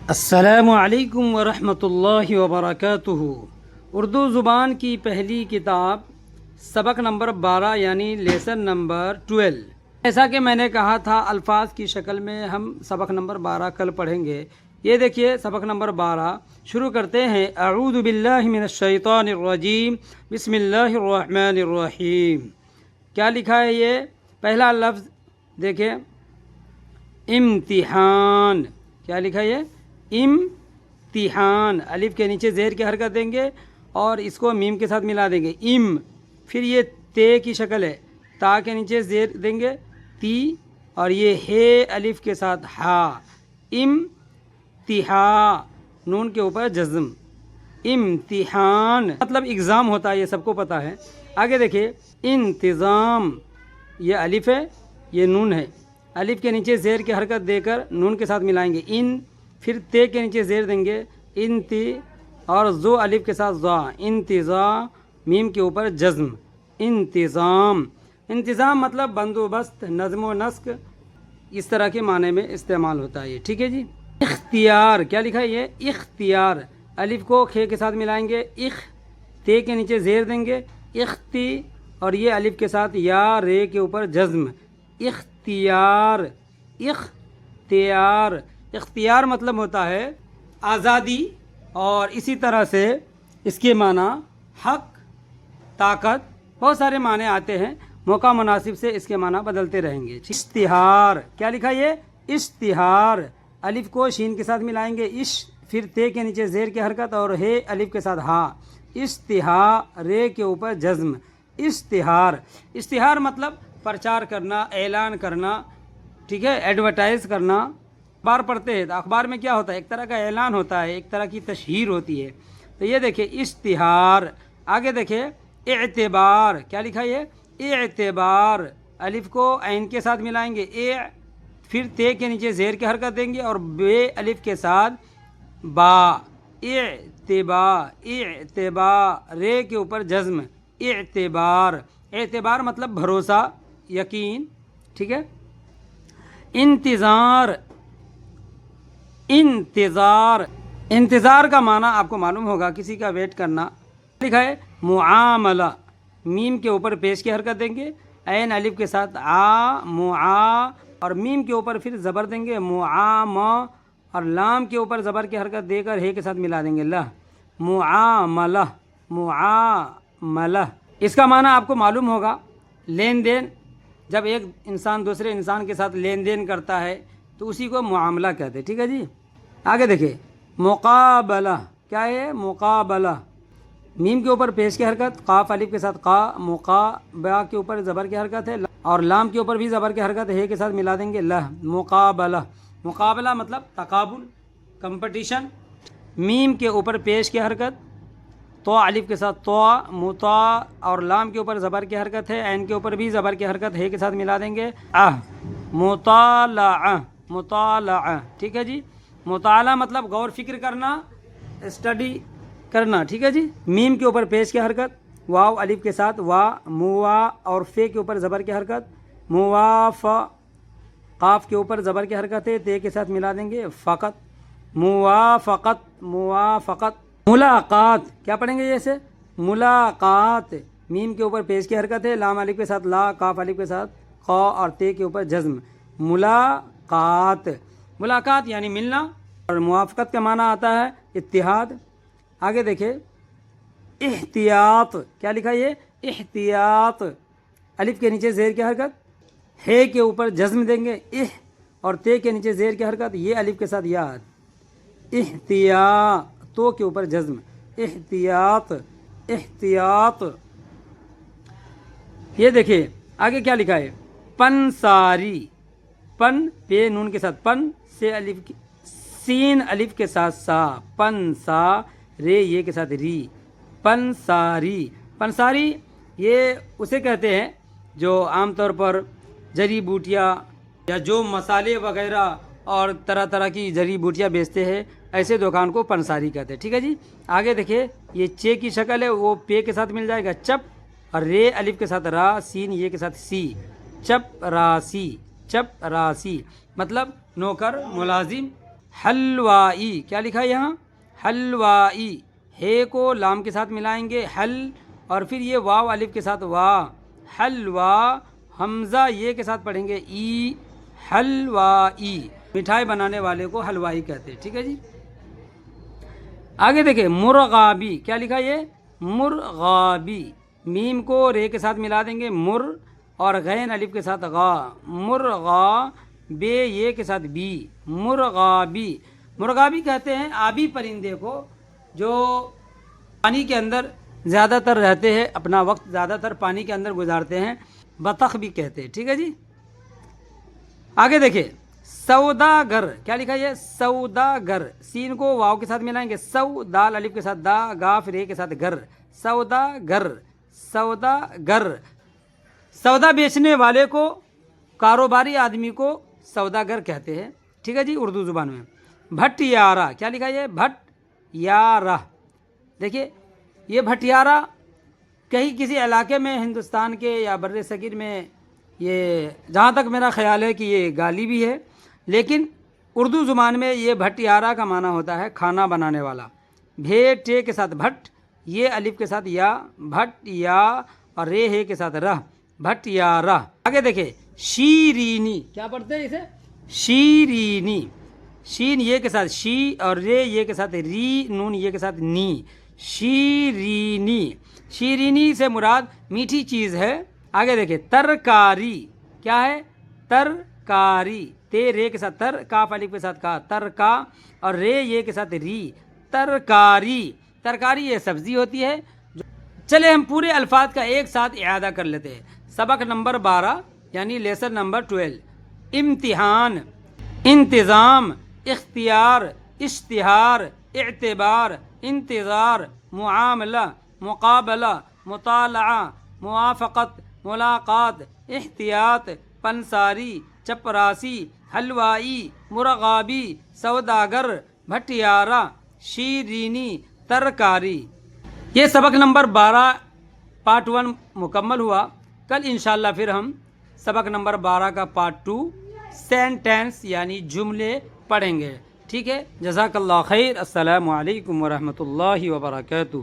السلام علیکم ورحمۃ اللہ وبرکاتہ۔ اردو زبان کی پہلی کتاب سبق نمبر 12 یعنی لیسن نمبر 12۔ جیسا کہ میں نے کہا تھا الفاظ کی شکل میں ہم سبق نمبر 12 کل پڑھیں گے۔ یہ دیکھیے سبق نمبر 12 شروع کرتے ہیں۔ اعوذ باللہ من الشیطان الرجیم، بسم اللہ الرحمن الرحیم۔ کیا لکھا ہے؟ یہ پہلا لفظ دیکھیں، امتحان۔ کیا لکھا ہے؟ امتحان۔ الف کے نیچے زیر کی حرکت دیں گے اور اس کو میم کے ساتھ ملا دیں گے، ام۔ پھر یہ تے کی شکل ہے، تا کے نیچے زیر دیں گے، تی، اور یہ ہے الف کے ساتھ ہا، امتحا، نون کے اوپر جزم، امتحان مطلب ایگزام ہوتا ہے، یہ سب کو پتہ ہے۔ آگے دیکھیں، انتظام۔ یہ الف ہے، یہ نون ہے، الف کے نیچے زیر کی حرکت دے کر نون کے ساتھ ملائیں گے، ان۔ پھر تے کے نیچے زیر دیں گے، انتی، اور زو الف کے ساتھ زا، انتظام، میم کے اوپر جزم، انتظام۔ انتظام مطلب بندوبست، نظم و نسق، اس طرح کے معنی میں استعمال ہوتا ہے یہ، ٹھیک ہے جی۔ اختیار۔ کیا لکھا ہے؟ یہ اختیار۔ الف کو کھے کے ساتھ ملائیں گے، اخ، تے کے نیچے زیر دیں گے، اختی، اور یہ الف کے ساتھ یا، رے کے اوپر جزم، اختیار، اختیار۔ اختیار مطلب ہوتا ہے آزادی، اور اسی طرح سے اس کے معنی حق، طاقت، بہت سارے معنی آتے ہیں، موقع مناسب سے اس کے معنی بدلتے رہیں گے۔ اشتہار۔ کیا لکھا یہ؟ اشتہار۔ الف کو شین کے ساتھ ملائیں گے، اش، پھر تے کے نیچے زیر کی حرکت اور ہے الف کے ساتھ ہا، اشتہار، رے کے اوپر جزم، اشتہار۔ اشتہار مطلب پرچار کرنا، اعلان کرنا، ٹھیک ہے، ایڈورٹائز کرنا۔ اخبار پڑھتے ہیں تو اخبار میں کیا ہوتا ہے؟ ایک طرح کا اعلان ہوتا ہے، ایک طرح کی تشہیر ہوتی ہے، تو یہ دیکھیں اشتہار۔ آگے دیکھیں، اعتبار۔ کیا لکھا ہے؟ یہ اعتبار۔ الف کو عین کے ساتھ ملائیں گے، اے، پھر تے کے نیچے زیر کی حرکت دیں گے اور بے الف کے ساتھ با، اعتبا، اعتبا، رے کے اوپر جزم، اعتبار۔ اعتبار مطلب بھروسہ، یقین، ٹھیک ہے۔ انتظار۔ انتظار۔ انتظار کا معنی آپ کو معلوم ہوگا، کسی کا ویٹ کرنا۔ لکھا ہے معاملہ۔ میم کے اوپر پیش کی حرکت دیں گے، عین الف کے ساتھ آ، معا، اور میم کے اوپر پھر زبر دیں گے، معام، اور لام کے اوپر زبر کی حرکت دے کر ہے کے ساتھ ملا دیں گے، لہ، معاملہ، معاملہ۔ اس کا معنی آپ کو معلوم ہوگا، لین دین۔ جب ایک انسان دوسرے انسان کے ساتھ لین دین کرتا ہے تو اسی کو معاملہ کہتے ہیں، ٹھیک ہے جی۔ آگے دیکھیں، مقابلہ۔ کیا ہے؟ مقابلہ۔ میم کے اوپر پیش کی حرکت، قاف الف کے ساتھ قا، با کے اوپر زبر کی حرکت ہے، اور لام کے اوپر بھی زبر کی حرکت ہے کے ساتھ ملا دیں گے، لہ، مقابلہ۔ مقابلہ مطلب تقابل، کمپٹیشن۔ میم کے اوپر پیش کی حرکت، تو الف کے ساتھ تو، متا، اور لام کے اوپر زبر کی حرکت ہے، عین کے اوپر بھی زبر کی حرکت ہے کے ساتھ ملا دیں گے، مطالعہ، مطالعہ، ٹھیک ہے جی۔ مطالعہ مطلب غور فکر کرنا، اسٹڈی کرنا، ٹھیک ہے جی۔ میم کے اوپر پیش کی حرکت، واو الف کے ساتھ وا، موا، اور فے کے اوپر زبر کی حرکت، مواف، قاف کے اوپر زبر کی حرکت ہے، تے کے ساتھ ملا دیں گے، فقط، موافقت، موافقت۔ ملاقات۔ کیا پڑھیں گے جیسے؟ ملاقات۔ میم کے اوپر پیش کی حرکت ہے، لام الف کے ساتھ لا، قاف الف کے ساتھ قا، اور تے کے اوپر جزم، ملاقات۔ ملاقات یعنی ملنا، اور موافقت کا معنی آتا ہے اتحاد۔ آگے دیکھیں، احتیاط۔ کیا لکھا ہے یہ؟ احتیاط۔ الف کے نیچے زیر کی حرکت، ہے کے اوپر جزم دیں گے، اح، اور تے کے نیچے زیر کی حرکت، یہ الف کے ساتھ یا، احتیاط، تو کے اوپر جزم، احتیاط، احتیاط۔ یہ دیکھیں آگے کیا لکھا ہے؟ پنساری۔ پن، پے نون کے ساتھ پن، سے الف، سین الف کے ساتھ سا، پن سا، رے یہ کے ساتھ ری، پنساری۔ پنساری یہ اسے کہتے ہیں جو عام طور پر جڑی بوٹیاں یا جو مسالے وغیرہ اور طرح طرح کی جڑی بوٹیاں بیچتے ہیں، ایسے دکان کو پنساری کہتے ہیں، ٹھیک ہے جی۔ آگے دیکھیں، یہ چے کی شکل ہے، وہ پے کے ساتھ مل جائے گا، چپ، اور رے الف کے ساتھ را، سین یہ کے ساتھ سی، چپ راسی، چپ راسی، مطلب نوکر، ملازم، حلوائی، کیا لکھا ہے یہاں؟ حلوائی، ہے کو لام کے ساتھ ملائیں گے حل، اور پھر یہ واو الف کے ساتھ وا، حلوا، حمزہ یہ کے ساتھ پڑھیں گے ای، حلوائی، مٹھائی بنانے والے کو حلوائی کہتے ہیں، ٹھیک ہے جی۔ آگے دیکھیں مرغابی، کیا لکھا یہ؟ مرغابی، میم کو رے کے ساتھ ملا دیں گے مر، اور غین الف کے ساتھ غا، مرغا، بے یہ کے ساتھ بی، مرغابی۔ مرغابی کہتے ہیں آبی پرندے کو جو پانی کے اندر زیادہ تر رہتے ہیں، اپنا وقت زیادہ تر پانی کے اندر گزارتے ہیں، بطخ بھی کہتے ہیں، ٹھیک ہے جی۔ آگے دیکھیں سوداگر، کیا لکھا ہے؟ سوداگر، سین کو واو کے ساتھ ملائیں گے سو، دال الف کے ساتھ دا، گاف رے کے ساتھ گر، سوداگر، سوداگر، سودا بیچنے والے کو، کاروباری آدمی کو سوداگر کہتے ہیں، ٹھیک ہے جی، اردو زبان میں۔ بھٹیارا، کیا لکھا ہے؟ بھٹیارا، دیکھیے یہ بھٹیارا کہیں کسی علاقے میں ہندوستان کے یا بر صغیر میں، یہ جہاں تک میرا خیال ہے کہ یہ گالی بھی ہے، لیکن اردو زبان میں یہ بھٹیارا کا معنی ہوتا ہے کھانا بنانے والا۔ بھے ٹے کے ساتھ بھٹ، یہ الف کے ساتھ یا، بھٹ یا، اور رے ہے کے ساتھ رہ، بھٹیارا۔ آگے دیکھیں شیرینی، کیا پڑھتے ہیں اسے؟ شیرینی، شین یہ کے ساتھ شی، اور رے یہ کے ساتھ ری، نون یہ کے ساتھ نی، شیرینی۔ شیرینی سے مراد میٹھی چیز ہے۔ آگے دیکھیں ترکاری، کیا ہے؟ ترکاری، تے رے کے ساتھ تر، کاف الف کے ساتھ کا، ترکا، اور رے یہ کے ساتھ ری، ترکاری۔ ترکاری یہ سبزی ہوتی ہے۔ چلے ہم پورے الفاظ کا ایک ساتھ اعادہ کر لیتے ہیں۔ سبق نمبر 12 یعنی لیسن نمبر 12، امتحان، انتظام، اختیار، اشتہار، اعتبار، انتظار، معاملہ، مقابلہ، مطالعہ، موافقت، ملاقات، احتیاط، پنساری، چپراسی، حلوائی، مرغابی، سوداگر، بھٹیارا، شیرینی، ترکاری۔ یہ سبق نمبر 12 پارٹ 1 مکمل ہوا۔ کل انشاءاللہ پھر ہم سبق نمبر 12 کا پارٹ 2 سینٹینس یعنی جملے پڑھیں گے، ٹھیک ہے۔ جزاک اللہ خیر، السلام علیکم ورحمۃ اللہ وبرکاتہ۔